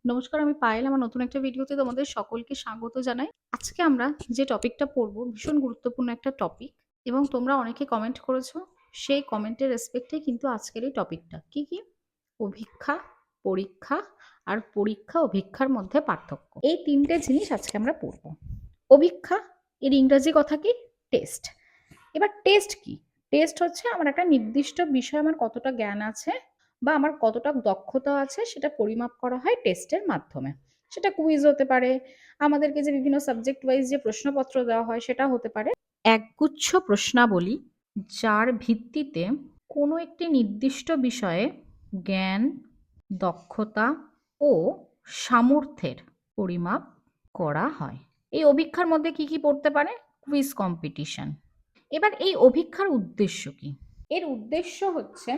নমস্কার, আমি পায়েল। আমার নতুন একটা ভিডিওতে তোমাদের সকলকে স্বাগত জানাই। আজকে আমরা যে টপিকটা পড়বো ভীষণ গুরুত্বপূর্ণ একটা টপিক এবং তোমরা অনেকে কমেন্ট করেছো। সেই কমেন্টের রেসপেক্টেই কিন্তু আজকের এই টপিকটা। কি, কি? অভিক্ষা, পরীক্ষা আর পরীক্ষা অভিক্ষার মধ্যে পার্থক্য। এই ৩ টে জিনিস আজকে আমরা পড়বো। অভিক্ষা এর ইংরেজি কথা কি? টেস্ট। এবার টেস্ট কি? টেস্ট হচ্ছে আমার একটা নির্দিষ্ট বিষয়ে আমার কতটা জ্ঞান আছে বা আমার কতটা দক্ষতা আছে সেটা পরিমাপ করা হয় টেস্টের মাধ্যমে। সেটা কুইজ হতে পারে, আমাদেরকে যে বিভিন্ন সাবজেক্ট ওয়াইজ যে প্রশ্নপত্র দেওয়া হয় সেটা হতে পারে। একগুচ্ছ প্রশ্নাবলী যার ভিত্তিতে কোনো একটি নির্দিষ্ট বিষয়ে জ্ঞান, দক্ষতা ও সামর্থ্যের পরিমাপ করা হয়। এই অভিক্ষার মধ্যে কি কি পড়তে পারে? Quiz competition. এবার এই অভিক্ষার উদ্দেশ্য কি? এর উদ্দেশ্য হচ্ছে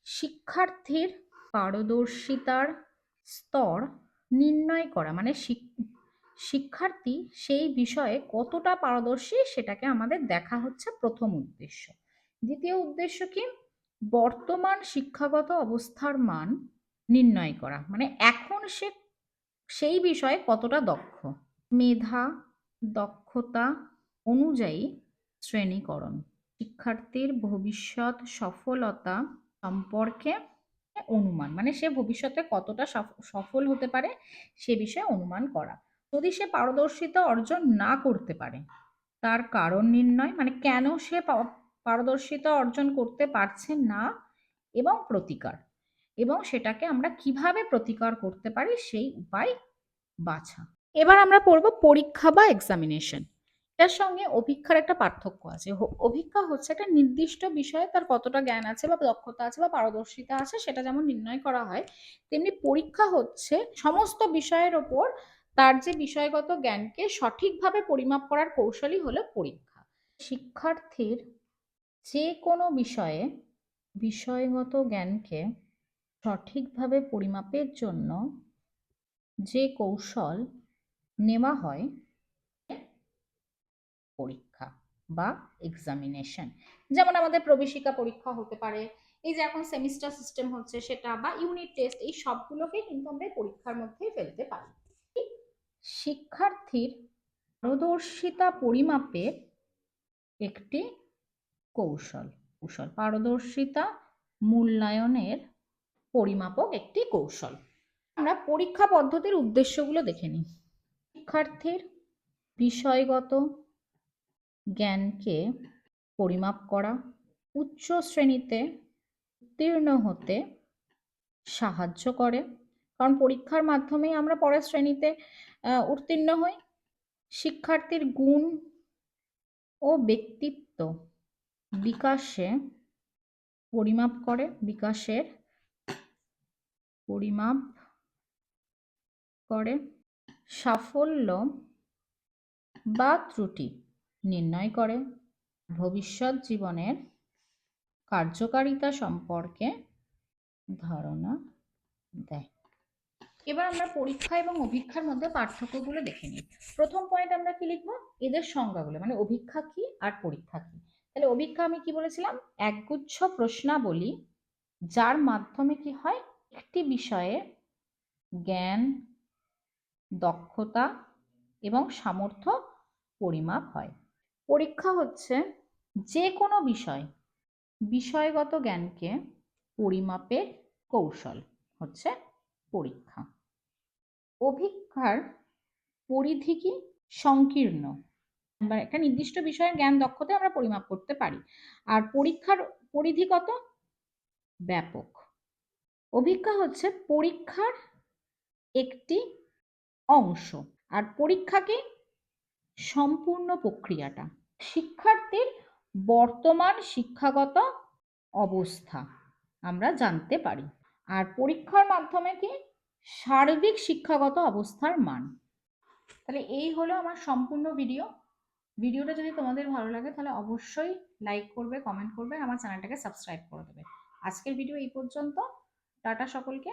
শিক্ষার্থীর পারদর্শিতার স্তর নির্ণয় করা, মানে শিক্ষার্থী সেই বিষয়ে কতটা পারদর্শী সেটাকে আমাদের দেখা হচ্ছে প্রথম উদ্দেশ্য। দ্বিতীয় উদ্দেশ্য কি? বর্তমান শিক্ষাগত অবস্থার মান নির্ণয় করা, মানে এখন সে সেই বিষয়ে কতটা দক্ষ। মেধা, দক্ষতা অনুযায়ী শ্রেণীকরণ। শিক্ষার্থীর ভবিষ্যৎ সফলতা সম্পর্কে অনুমান, মানে সে ভবিষ্যতে কতটা সফল হতে পারে সে বিষয়ে অনুমান করা। যদি সে পারদর্শিতা অর্জন না করতে পারে তার কারণ নির্ণয়, মানে কেন সে পারদর্শিতা অর্জন করতে পারছে না, এবং প্রতিকার, এবং সেটাকে আমরা কিভাবে প্রতিকার করতে পারি সেই উপায় বাছা। এবার আমরা পড়ব পরীক্ষা বা এক্সামিনেশন। এর সঙ্গে অভিক্ষার একটা পার্থক্য আছে। অভিক্ষা হচ্ছে একটা নির্দিষ্ট বিষয়ে তার কতটা জ্ঞান আছে বা দক্ষতা আছে বা পারদর্শিতা আছে সেটা যেমন নির্ণয় করা হয়, তেমনি পরীক্ষা হচ্ছে সমস্ত বিষয়ের ওপর তার যে বিষয়গত জ্ঞানকে সঠিকভাবে পরিমাপ করার কৌশলই হলো পরীক্ষা। শিক্ষার্থীর যে কোনো বিষয়ে বিষয়গত জ্ঞানকে সঠিকভাবে পরিমাপের জন্য যে কৌশল নেওয়া হয় পরীক্ষা বা এক্সামিনেশন। যেমন আমাদের প্রবেশিকা পরীক্ষা হতে পারে, এই যে এখন সেমিস্টার সিস্টেম হচ্ছে সেটা, বা ইউনিট টেস্ট, এই সবগুলোকে কিন্তু আমরা পরীক্ষার মধ্যেই ফেলতে পারি। শিক্ষার্থীর পারদর্শিতা পরিমাপের একটি কৌশল। পারদর্শিতা মূল্যায়নের পরিমাপক একটি কৌশল। আমরা পরীক্ষা পদ্ধতির উদ্দেশ্যগুলো দেখে নিই। শিক্ষার্থীর বিষয়গত জ্ঞানকে পরিমাপ করা, উচ্চ শ্রেণীতে উত্তীর্ণ হতে সাহায্য করে, কারণ পরীক্ষার মাধ্যমেই আমরা পরের শ্রেণীতে উত্তীর্ণ হই। শিক্ষার্থীর গুণ ও ব্যক্তিত্ব বিকাশে পরিমাপ করে, বিকাশের পরিমাপ করে। সাফল্য বা ত্রুটি নির্ণয় করে। ভবিষ্যৎ জীবনের কার্যকারিতা সম্পর্কে ধারণা দেয়। এবার আমরা পরীক্ষা এবং অভিক্ষার মধ্যে পার্থক্যগুলো দেখে নিই। প্রথম পয়েন্ট আমরা কি লিখবো? এদের সংজ্ঞাগুলো, মানে অভিক্ষা কি আর পরীক্ষা কি। তাহলে অভিক্ষা আমি কি বলেছিলাম? একগুচ্ছ প্রশ্নাবলী যার মাধ্যমে কি হয়, একটি বিষয়ে জ্ঞান, দক্ষতা এবং সামর্থ্য পরিমাপ হয়। পরীক্ষা হচ্ছে যে কোনো বিষয়গত জ্ঞানকে পরিমাপের কৌশল হচ্ছে পরীক্ষা। অভিক্ষার পরিধি কি? সংকীর্ণ, একটা নির্দিষ্ট বিষয়ের জ্ঞান দক্ষতা আমরা পরিমাপ করতে পারি। আর পরীক্ষার পরিধি কত? ব্যাপক। অভিক্ষা হচ্ছে পরীক্ষার একটি অংশ, আর পরীক্ষা কি? সম্পূর্ণ প্রক্রিয়াটা। শিক্ষার্থীর বর্তমান শিক্ষাগত অবস্থা আমরা জানতে পারি, আর পরীক্ষার মাধ্যমে কি? সার্বিক শিক্ষাগত অবস্থার মান। তাহলে এই হলো আমার সম্পূর্ণ ভিডিওটা যদি তোমাদের ভালো লাগে তাহলে অবশ্যই লাইক করবে, কমেন্ট করবে, আমার চ্যানেলটাকে সাবস্ক্রাইব করে দেবে। আজকের ভিডিও এই পর্যন্ত। টাটা সকলকে।